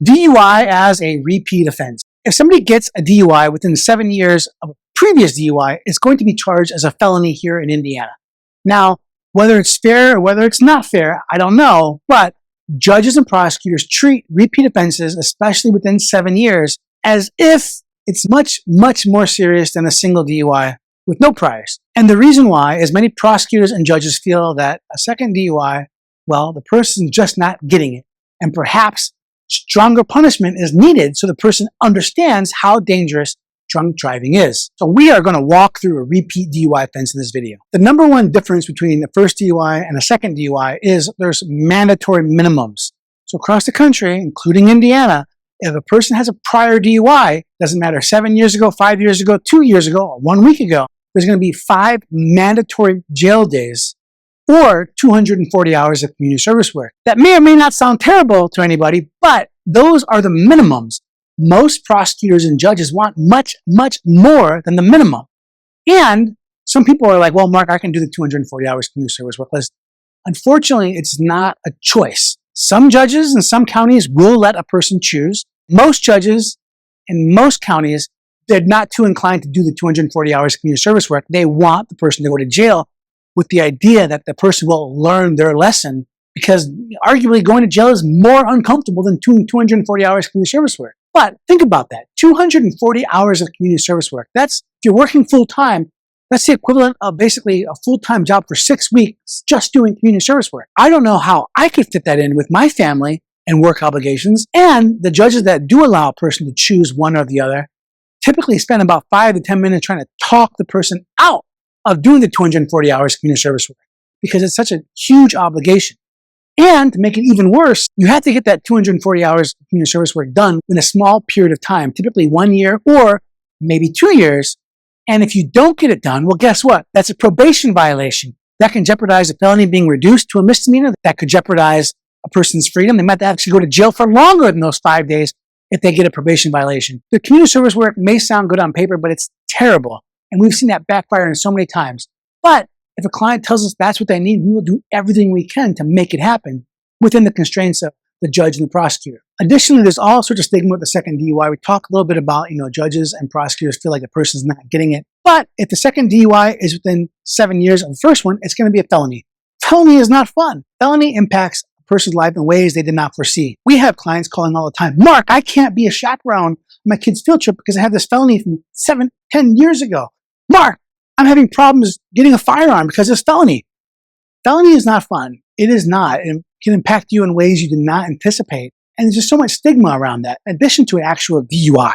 DUI as a repeat offense. If somebody gets a DUI within 7 years of a previous DUI, it's going to be charged as a felony here in Indiana. Now, whether it's fair or whether it's not fair, I don't know, but judges and prosecutors treat repeat offenses, especially within 7 years, as if it's much, much more serious than a single DUI with no priors. And the reason why is many prosecutors and judges feel that a second DUI, well, the person's just not getting it. And perhaps stronger punishment is needed so the person understands how dangerous drunk driving is. So we are going to walk through a repeat DUI offense in this video. The number one difference between the first DUI and a second DUI is there's mandatory minimums. So across the country, including Indiana, if a person has a prior DUI, doesn't matter 7 years ago, 5 years ago, 2 years ago, or 1 week ago, there's going to be 5 mandatory jail days or 240 hours of community service work. That may or may not sound terrible to anybody, but those are the minimums. Most prosecutors and judges want much, much more than the minimum. And some people are like, well, Mark, I can do the 240 hours community service work list. Unfortunately, it's not a choice. Some judges in some counties will let a person choose. Most judges in most counties, they're not too inclined to do the 240 hours community service work. They want the person to go to jail with the idea that the person will learn their lesson, because arguably going to jail is more uncomfortable than 240 hours community service work. But think about that. 240 hours of community service work. That's, if you're working full time, that's the equivalent of basically a full-time job for 6 weeks just doing community service work. I don't know how I could fit that in with my family and work obligations. And the judges that do allow a person to choose one or the other typically spend about 5 to 10 minutes trying to talk the person out of doing the 240 hours community service work, because it's such a huge obligation. And to make it even worse, you have to get that 240 hours of community service work done in a small period of time, typically 1 year or maybe 2 years. And if you don't get it done, well, guess what? That's a probation violation. That can jeopardize a felony being reduced to a misdemeanor. That could jeopardize a person's freedom. They might actually go to jail for longer than those 5 days if they get a probation violation. The community service work may sound good on paper, but it's terrible. And we've seen that backfire in so many times. But if a client tells us that's what they need, we will do everything we can to make it happen within the constraints of the judge and the prosecutor. Additionally, there's all sorts of stigma with the second DUI. We talk a little bit about, judges and prosecutors feel like the person's not getting it. But if the second DUI is within 7 years of the first one, it's going to be a felony. Felony is not fun. Felony impacts a person's life in ways they did not foresee. We have clients calling all the time, Mark, I can't be a chaperone on my kid's field trip because I have this felony from 7-10 years ago. Mark, I'm having problems getting a firearm because it's felony. Felony is not fun. It is not. It can impact you in ways you did not anticipate. And there's just so much stigma around that, in addition to an actual DUI.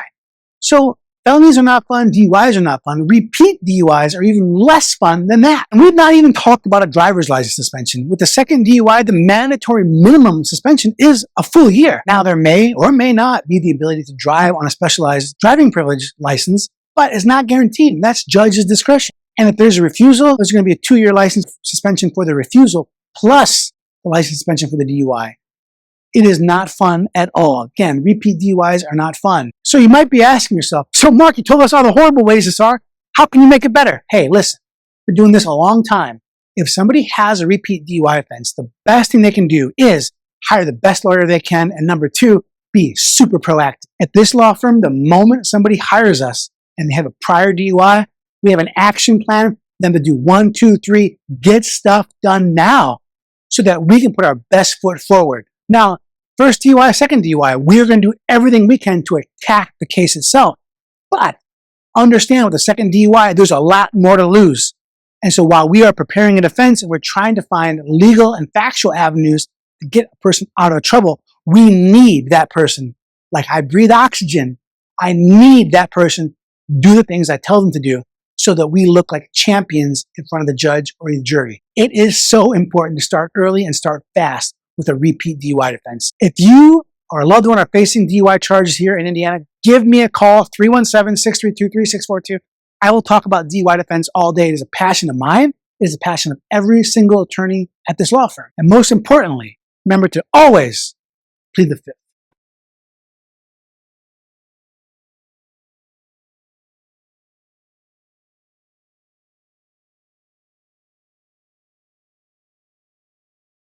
So felonies are not fun. DUIs are not fun. Repeat DUIs are even less fun than that. And we've not even talked about a driver's license suspension. With the second DUI, the mandatory minimum suspension is a full year. Now, there may or may not be the ability to drive on a specialized driving privilege license, but it's not guaranteed. That's judge's discretion. And if there's a refusal, there's going to be a 2-year license suspension for the refusal, plus the license suspension for the DUI. It is not fun at all. Again, repeat DUIs are not fun. So you might be asking yourself, so Mark, you told us all the horrible ways this are. How can you make it better? Hey, listen, we're doing this a long time. If somebody has a repeat DUI offense, the best thing they can do is hire the best lawyer they can. And number 2, be super proactive. At this law firm, the moment somebody hires us and they have a prior DUI, we have an action plan for them to do 1, 2, 3, get stuff done now so that we can put our best foot forward. Now, first DUI, second DUI, we're going to do everything we can to attack the case itself. But understand with the second DUI, there's a lot more to lose. And so while we are preparing a defense and we're trying to find legal and factual avenues to get a person out of trouble, we need that person. Like I breathe oxygen. I need that person to do the things I tell them to do so that we look like champions in front of the judge or the jury. It is so important to start early and start fast with a repeat DUI defense. If you or a loved one are facing DUI charges here in Indiana, give me a call, 317-632-3642. I will talk about DUI defense all day. It is a passion of mine. It is a passion of every single attorney at this law firm. And most importantly, remember to always plead the fifth.